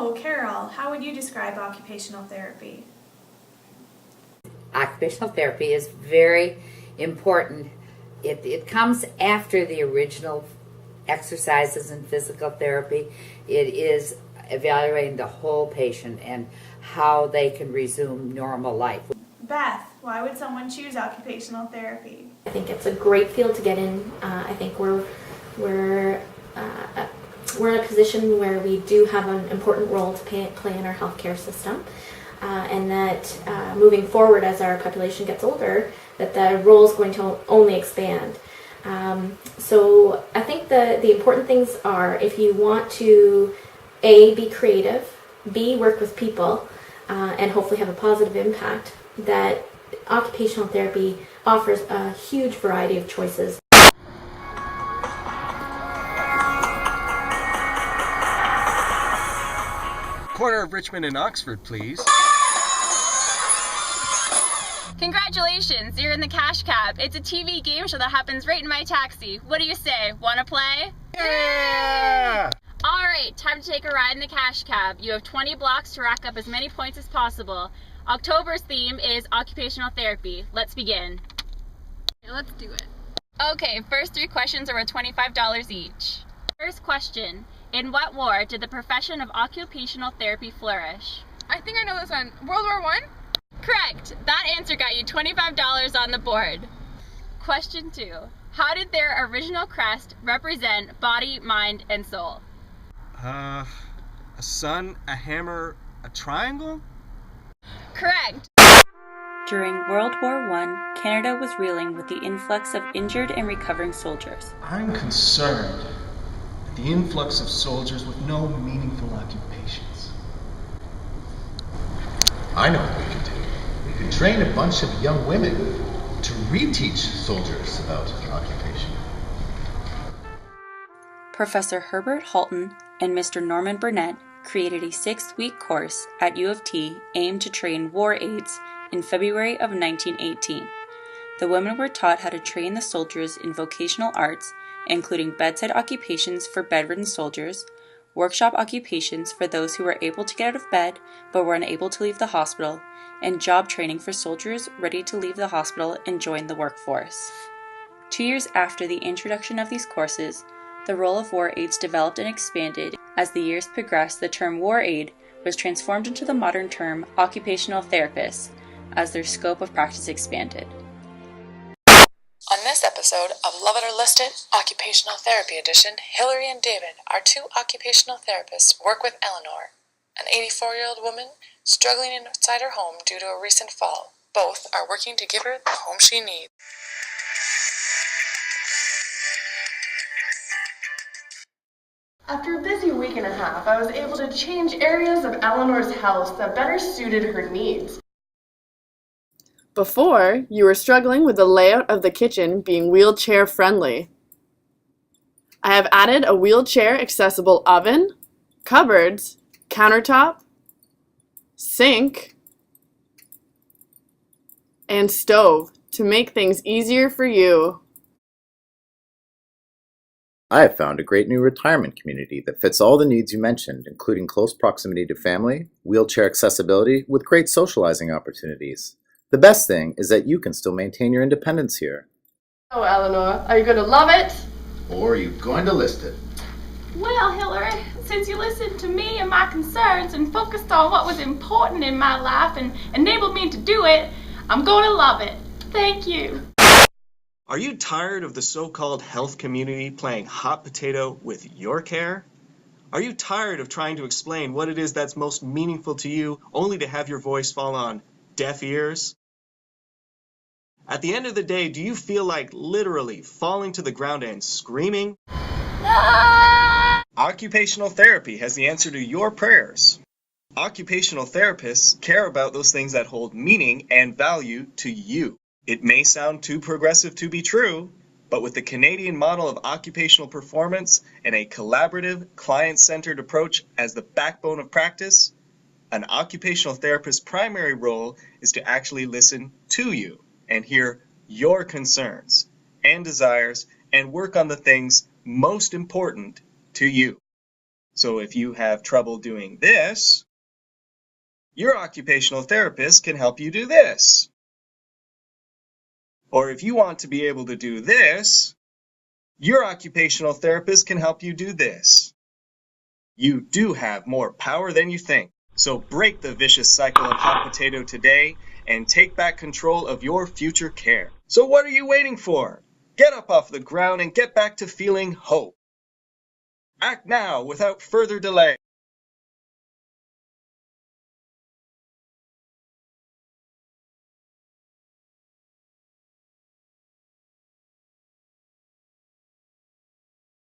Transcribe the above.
So, Carol, how would you describe occupational therapy? Occupational therapy is very important. It comes after the original exercises and physical therapy. It is evaluating the whole patient and how they can resume normal life. Beth, why would someone choose occupational therapy? I think it's a great field to get in. I think we're in a position where we do have an important role to play in our healthcare system, and that moving forward as our population gets older, that the role is going to only expand. So I think the important things are, if you want to A, be creative, B, work with people, and hopefully have a positive impact, that occupational therapy offers a huge variety of choices. Corner of Richmond and Oxford, please. Congratulations, you're in the Cash Cab. It's a TV game show that happens right in my taxi. What do you say? Wanna play? Yeah! Alright, time to take a ride in the Cash Cab. You have 20 blocks to rack up as many points as possible. October's theme is occupational therapy. Let's begin. Okay, let's do it. Okay, first 3 questions are worth $25 each. First question. In what war did the profession of occupational therapy flourish? I think I know this one. World War I? Correct! That answer got you $25 on the board. Question 2. How did their original crest represent body, mind, and soul? A sun, a hammer, a triangle? Correct! During World War I, Canada was reeling with the influx of injured and recovering soldiers. I'm concerned at the influx of soldiers with no meaningful occupations. I know what we could do. We could train a bunch of young women to reteach soldiers about occupation. Professor Herbert Halton and Mr. Norman Burnett created a 6-week course at U of T aimed to train war aides in February of 1918. The women were taught how to train the soldiers in vocational arts, including bedside occupations for bedridden soldiers, workshop occupations for those who were able to get out of bed but were unable to leave the hospital, and job training for soldiers ready to leave the hospital and join the workforce. 2 years after the introduction of these courses, the role of war aides developed and expanded. As the years progressed, the term war aide was transformed into the modern term occupational therapist as their scope of practice expanded. On this episode of Love It or List It, Occupational Therapy Edition, Hillary and David, our 2 occupational therapists, work with Eleanor, an 84-year-old woman struggling inside her home due to a recent fall. Both are working to give her the home she needs. After a busy week and a half, I was able to change areas of Eleanor's house that better suited her needs. Before, you were struggling with the layout of the kitchen being wheelchair friendly. I have added a wheelchair accessible oven, cupboards, countertop, sink, and stove to make things easier for you. I have found a great new retirement community that fits all the needs you mentioned, including close proximity to family, wheelchair accessibility, with great socializing opportunities. The best thing is that you can still maintain your independence here. Oh, Eleanor, are you going to love it? Or are you going to list it? Well, Hillary, since you listened to me and my concerns and focused on what was important in my life and enabled me to do it, I'm going to love it. Thank you. Are you tired of the so-called health community playing hot potato with your care? Are you tired of trying to explain what it is that's most meaningful to you only to have your voice fall on deaf ears? At the end of the day, do you feel like literally falling to the ground and screaming? Occupational therapy has the answer to your prayers. Occupational therapists care about those things that hold meaning and value to you. It may sound too progressive to be true, but with the Canadian model of occupational performance and a collaborative, client-centered approach as the backbone of practice, an occupational therapist's primary role is to actually listen to you and hear your concerns and desires and work on the things most important to you. So if you have trouble doing this, your occupational therapist can help you do this. Or if you want to be able to do this, your occupational therapist can help you do this. You do have more power than you think. So break the vicious cycle of hot potato today and take back control of your future care. So what are you waiting for? Get up off the ground and get back to feeling hope. Act now without further delay.